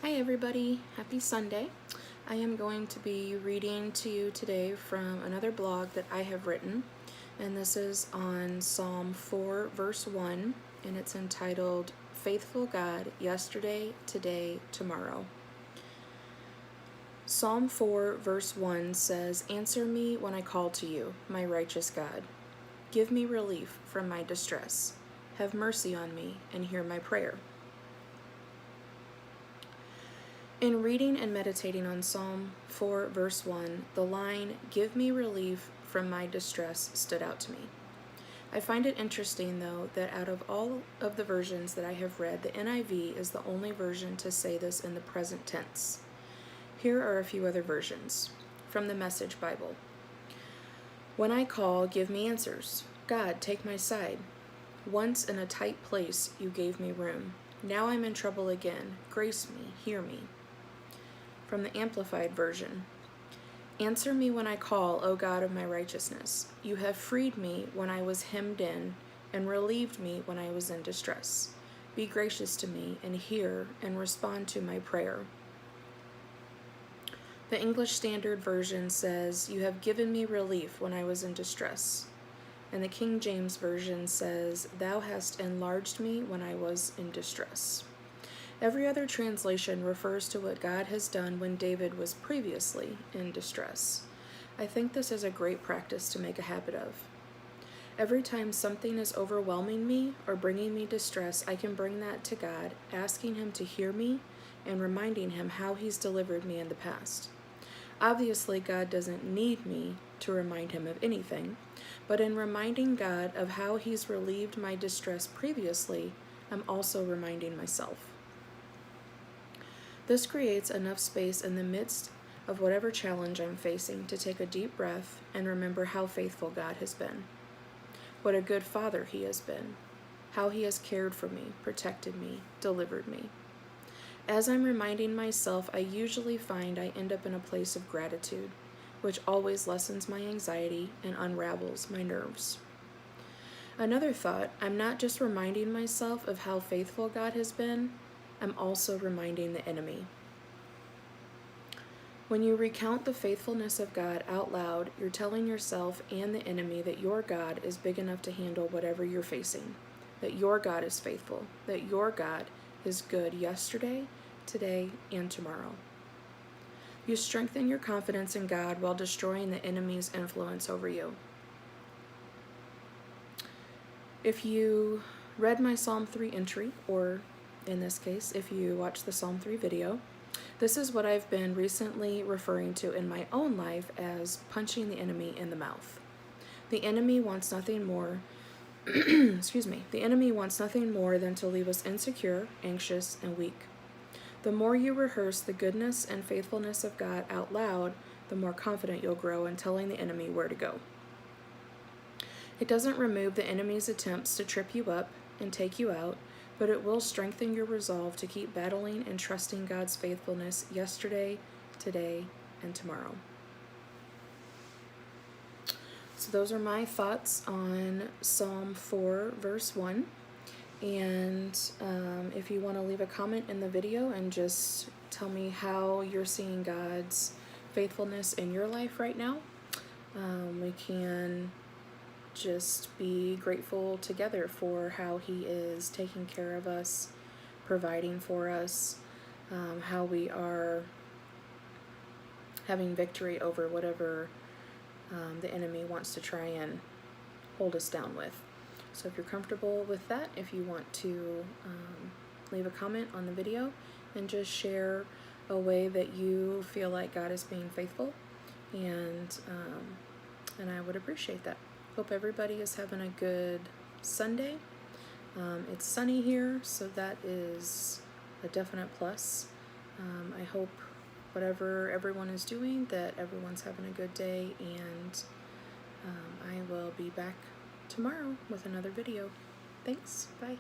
Hi everybody, happy Sunday. I am going to be reading to you today from another blog that I have written, and this is on Psalm 4 verse 1, and it's entitled, Faithful God, Yesterday, Today, Tomorrow. Psalm 4 verse 1 says, Answer me when I call to you, my righteous God. Give me relief from my distress. Have mercy on me and hear my prayer. In reading and meditating on Psalm 4 verse 1, the line, Give me relief from my distress, stood out to me. I find it interesting, though, that out of all of the versions that I have read, the NIV is the only version to say this in the present tense. Here are a few other versions. From the Message Bible. When I call, give me answers. God, take my side. Once in a tight place, you gave me room. Now I'm in trouble again. Grace me, hear me. From the Amplified Version. Answer me when I call, O God of my righteousness. You have freed me when I was hemmed in, and relieved me when I was in distress. Be gracious to me, and hear and respond to my prayer. The English Standard Version says, You have given me relief when I was in distress. And the King James Version says, Thou hast enlarged me when I was in distress. Every other translation refers to what God has done when David was previously in distress. I think this is a great practice to make a habit of. Every time something is overwhelming me or bringing me distress, I can bring that to God, asking Him to hear me and reminding Him how He's delivered me in the past. Obviously, God doesn't need me to remind Him of anything, but in reminding God of how He's relieved my distress previously, I'm also reminding myself. This creates enough space in the midst of whatever challenge I'm facing to take a deep breath and remember how faithful God has been. What a good Father He has been. How He has cared for me, protected me, delivered me. As I'm reminding myself, I usually find I end up in a place of gratitude, which always lessens my anxiety and unravels my nerves. Another thought, I'm not just reminding myself of how faithful God has been, I'm also reminding the enemy. When you recount the faithfulness of God out loud, you're telling yourself and the enemy that your God is big enough to handle whatever you're facing, that your God is faithful, that your God is good yesterday, today, and tomorrow. You strengthen your confidence in God while destroying the enemy's influence over you. If you read my Psalm 3 entry, or in this case, if you watch the Psalm 3 video, this is what I've been recently referring to in my own life as punching the enemy in the mouth. The enemy wants nothing more the enemy wants nothing more than to leave us insecure, anxious, and weak. The more you rehearse the goodness and faithfulness of God out loud, the more confident you'll grow in telling the enemy where to go. It doesn't remove the enemy's attempts to trip you up and take you out, but it will strengthen your resolve to keep battling and trusting God's faithfulness yesterday, today, and tomorrow. So those are my thoughts on Psalm 4 verse 1. And if you want to leave a comment in the video and just tell me how you're seeing God's faithfulness in your life right now, we can just be grateful together for how He is taking care of us, providing for us, how we are having victory over whatever the enemy wants to try and hold us down with. So if you're comfortable with that, if you want to leave a comment on the video and just share a way that you feel like God is being faithful, and I would appreciate that. Hope everybody is having a good Sunday. It's sunny here, so that is a definite plus. I hope whatever everyone is doing, that everyone's having a good day, and I will be back tomorrow with another video. Thanks. Bye.